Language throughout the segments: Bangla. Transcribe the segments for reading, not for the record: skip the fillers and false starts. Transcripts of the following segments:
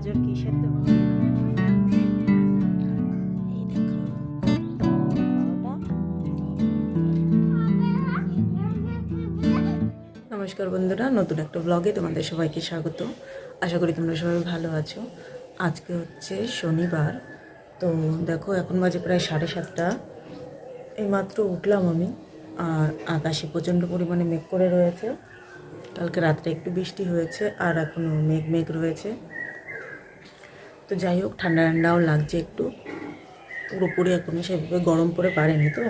গাজর কি সেদ্ধ? এই দেখো নমস্কার বন্ধুরা, নতুন একটা ব্লগে তোমাদের সবাইকে স্বাগত। আশা করি তোমরা সবাই ভালো আছো। আজকে হচ্ছে শনিবার, তো দেখো এখন বাজে প্রায় 7:30। এইমাত্র উঠলাম আমি, আর আকাশে প্রচণ্ড পরিমাণে মেঘ করে রয়েছে। কালকে রাত্রে একটু বৃষ্টি হয়েছে আর এখনও মেঘ মেঘ রয়েছে। তো যাই হোক, ঠান্ডা ঠান্ডাও লাগছে একটু, পুরোপুরি এখনও সেভাবে গরম পড়ে পারেনি। তো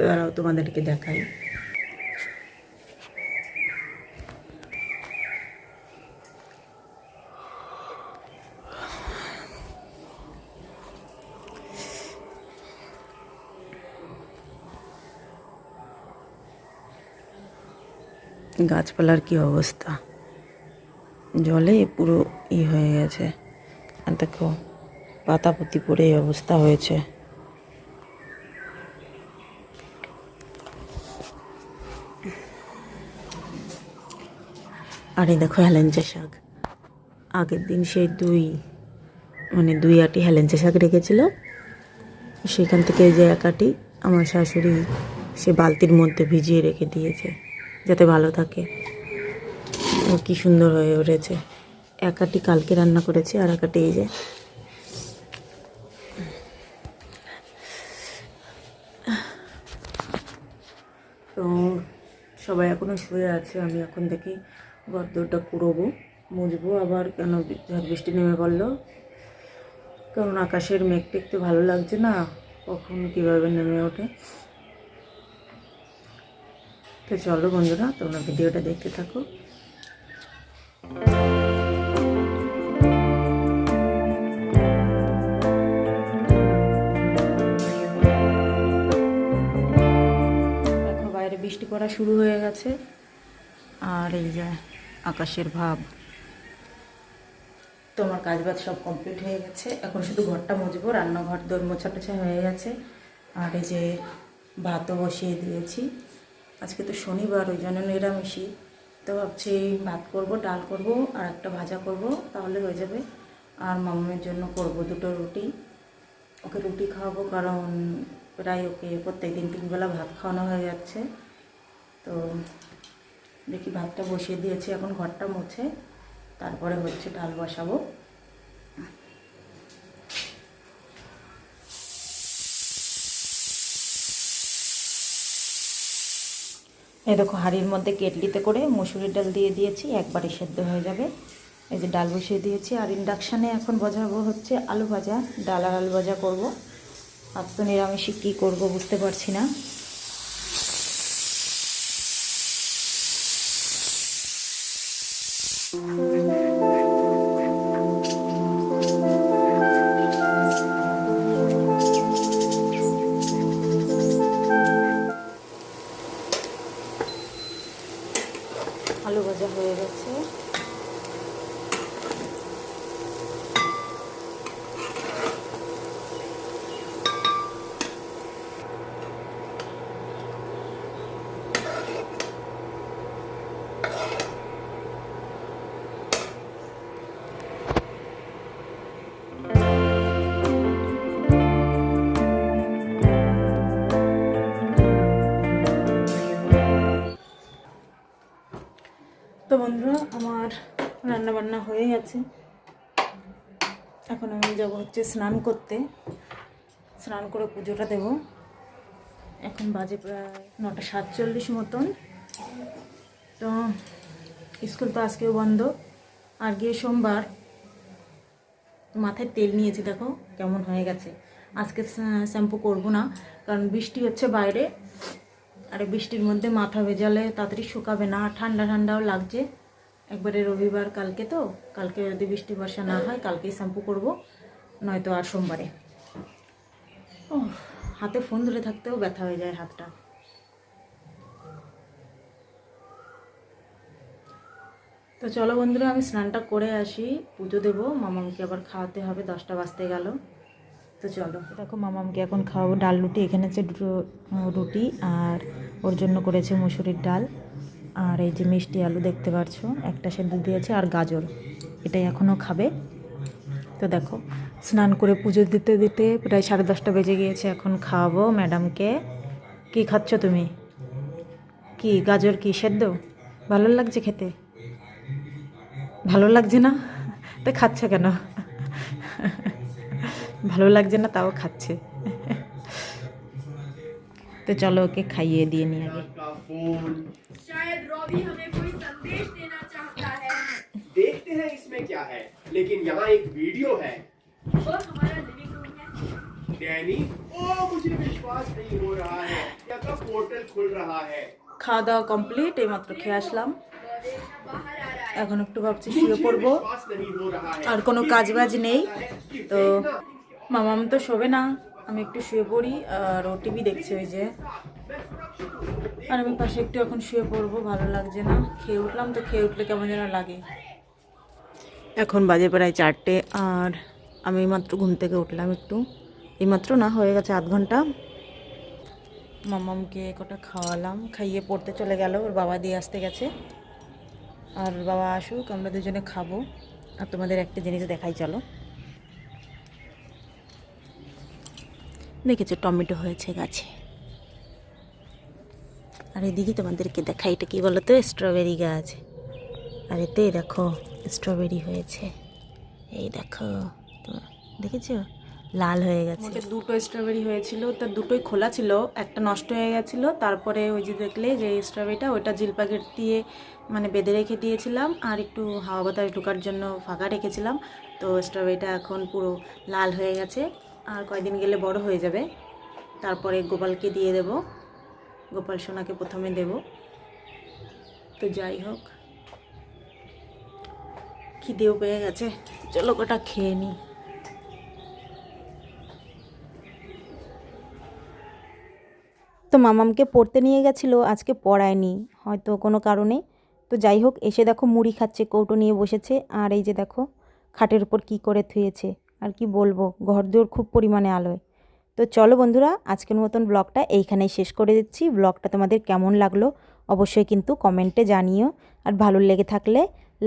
দাঁড়াও তোমাদেরকে দেখাই। গাছপালার কি অবস্থা, জলে পুরো হয়ে গেছে। আর দেখো পাতাপতি পড়ে এই অবস্থা হয়েছে। আর এই দেখো হেলেঞ্চা শাক, আগের দিন সেই দুই আটি হেলেঞ্চা শাক রেখেছিল, সেখান থেকে যে এক আটি আমার শাশুড়ি সে বালতির মধ্যে ভিজিয়ে রেখে দিয়েছে যাতে ভালো থাকে। কি সুন্দর হয়ে উঠেছে। এক আটি কালকে রান্না করেছি, আর এক আটি এই যে। তো সবাই এখনও শুয়ে আছে, আমি এখন দেখি ঘরদোরটা কুড়োবো, মুছবো আবার। কেন ঝড় বৃষ্টি নেমে পড়লো, কারণ আকাশের মেঘ দেখতে ভালো লাগছে না, কখন কীভাবে নেমে ওঠে। তো চলো বন্ধুরা, তোমরা ভিডিওটা দেখতে থাকো। দেখো বাইরে বৃষ্টি পড়া শুরু হয়ে গেছে, আর এই যে আকাশের ভাব। তোমার কাজ বাজ সব কমপ্লিট হয়ে গেছে, এখন শুধু ঘরটা মুছবো। রান্নাঘর দোর মোছা টোছা হয়ে গেছে, আর এই যে ভাতও বসিয়ে দিয়েছি। আজকে তো শনিবার, ওই জন্য নিরামিষই। তো ভাবছি ভাত করব, ডাল করব, আর একটা ভাজা করব, তাহলে হয়ে যাবে। আর মামামের জন্য করব দুটো রুটি। ওকে রুটি খাওয়াবো, কারণ প্রায় ওকে প্রত্যেক দিন 3 বেলা ভাত খাওয়ানো হয়ে যাচ্ছে। তো দেখি ভাতটা বসিয়ে দিয়েছি, এখন ঘরটা মুছে তারপরে হচ্ছে ডাল বসাবো। এই দেখো হাঁড়ির মধ্যে কেটলিতে করে মুসুরির ডাল দিয়ে দিয়েছি, একবারে সেদ্ধ হয়ে যাবে। এই যে ডাল বসিয়ে দিয়েছি, আর ইন্ডাকশানে এখন বসাবো হচ্ছে আলু ভাজা। ডাল আর আলু ভাজা করবো। আর তো নিরামিষে কী করবো বুঝতে পারছি না। আলু ভাজা হয়ে গেছে। তো বন্ধুরা, আমার রান্না বান্না হয়ে গেছে। এখন আমি যাব হচ্ছে স্নান করতে, স্নান করে পুজোটা দেব। এখন বাজে প্রায় 9:47 মতন। তো স্কুল তো আজকেও বন্ধ, আর গিয়ে সোমবার। মাথায় তেল নিয়েছি, দেখো কেমন হয়ে গেছে। আজকে শ্যাম্পু করব না, কারণ বৃষ্টি হচ্ছে বাইরে, আর বৃষ্টির মধ্যে মাথা ভেজালে তাড়াতাড়ি শুকাবে না, ঠান্ডা ঠান্ডাও লাগছে। একবারে রবিবার কালকে, তো কালকে যদি বৃষ্টি বর্ষা না হয় কালকেই শ্যাম্পু করব, নয়তো আর সোমবারে। ও হাতে ফোন ধরে থাকতেও ব্যথা হয়ে যায় হাতটা। তো চলো বন্ধুরা, আমি স্নানটা করে আসি, পুজো দেবো। মামামকে আবার খাওয়াতে হবে, 10টা বাজতে গেল। তো চলো, দেখো মামামকে এখন খাওয়াবো। ডাল রুটি, এখানে হচ্ছে 2 রুটি, আর ওর জন্য করেছে মুসুরির ডাল। আর এই যে মিষ্টি আলু দেখতে পাচ্ছ, একটা সেদ্ধ দিয়েছে, আর গাজর। এটাই এখনও খাবে। তো দেখো স্নান করে পুজো দিতে দিতে প্রায় 10:30 বেজে গিয়েছে। এখন খাওয়াবো ম্যাডামকে। কি খাচ্ছ তুমি? কি গাজর কি সেদ্ধ? ভালো লাগছে খেতে? ভালো লাগছে না তো খাচ্ছ কেন? ভালো লাগছে না তাও খাচ্ছে। तो चलो ओके खाइए दिए नहीं आगे। शायद रॉबी हमें कोई संदेश देना चाहता है। देखते हैं इसमें क्या है, लेकिन यहाँ एक वीडियो है। वो हमारा लिविंग रूम है। डैनी, ओ मुझे विश्वास नहीं हो रहा है, क्या का पोर्टल खुल रहा है। খাওয়া দাওয়া কমপ্লিট, এইমাত্র খেয়ে আসলাম। बाहर आ रहा है। এখন একটু ভাবছি শুয়ে পড়বো, विश्वास नहीं हो रहा है। আর কোনো কাজ বাজ নেই। তো মামাম তো শোবে না, আমি একটু শুয়ে পড়ি। আর ও টিভি দেখছে ওই যে, আর আমি পাশে একটু এখন শুয়ে পড়বো। ভালো লাগছে না, খেয়ে উঠলাম তো, খেয়ে উঠলে কেমন যেন লাগে। এখন বাজে প্রায় 4টে, আর আমি এইমাত্র ঘুম থেকে উঠলাম একটু, এইমাত্র না হয়ে গেছে আধ ঘন্টা। মামামকে কটা খাওয়ালাম, খাইয়ে পড়তে চলে গেল, ওর বাবা দিয়ে আসতে গেছে। আর ওর বাবা আসুক, আমরা দুজনে খাবো। আর তোমাদের একটা জিনিস দেখাই, চলো। দেখেছো টমেটো হয়েছে গাছে। আর এদিকে তোমাদেরকে দেখাই, এটা কি বলো তো, স্ট্রবেরি গাছ। আর এতে দেখো স্ট্রবেরি হয়েছে, এই দেখো, দেখেছো লাল হয়ে গেছে। মোটে 2টো স্ট্রবেরি হয়েছিল, তার 2টোই খোলা ছিল, একটা নষ্ট হয়ে গেছিলো। তারপরে ওই যে দেখলে যে স্ট্রবেরিটা, ওইটা জিল প্যাকেট দিয়ে মানে বেঁধে রেখে দিয়েছিলাম, আর একটু হাওয়া বাতাস ঢোকার জন্য ফাঁকা রেখেছিলাম। তো স্ট্রবেরিটা এখন পুরো লাল হয়ে গেছে, আর কয়েকদিন গেলে বড় হয়ে যাবে। তারপরে গোপালকে দিয়ে দেব, গোপাল সোনাকে প্রথমে দেব। তো যাই হোক, খিদেও পেয়ে গেছে, চলো গোটা খেয়ে নিই। তো মামামকে পড়তে নিয়ে গেছিলো, আজকে পড়ায়নি হয়তো কোনো কারণে। তো যাই হোক, এসে দেখো মুড়ি খাচ্ছে, কৌটো নিয়ে বসেছে। আর এই যে দেখো খাটের উপর কি করে থুয়েছে, আর কি বলবো, ঘরদোর খুব পরিমাণে আলোয়। তো চলো বন্ধুরা, আজকের মতন ব্লগটা এইখানেই শেষ করে দিচ্ছি। ব্লগটা তোমাদের কেমন লাগলো অবশ্যই কিন্তু কমেন্টে জানিও। আর ভালো লেগে থাকলে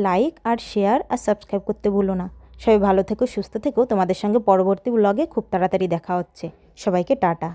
লাইক আর শেয়ার আর সাবস্ক্রাইব করতে ভুলো না। সবাই ভালো থেকো, সুস্থ থেকো। তোমাদের সঙ্গে পরবর্তী ব্লগে খুব তাড়াতাড়ি দেখা হচ্ছে। সবাইকে টাটা।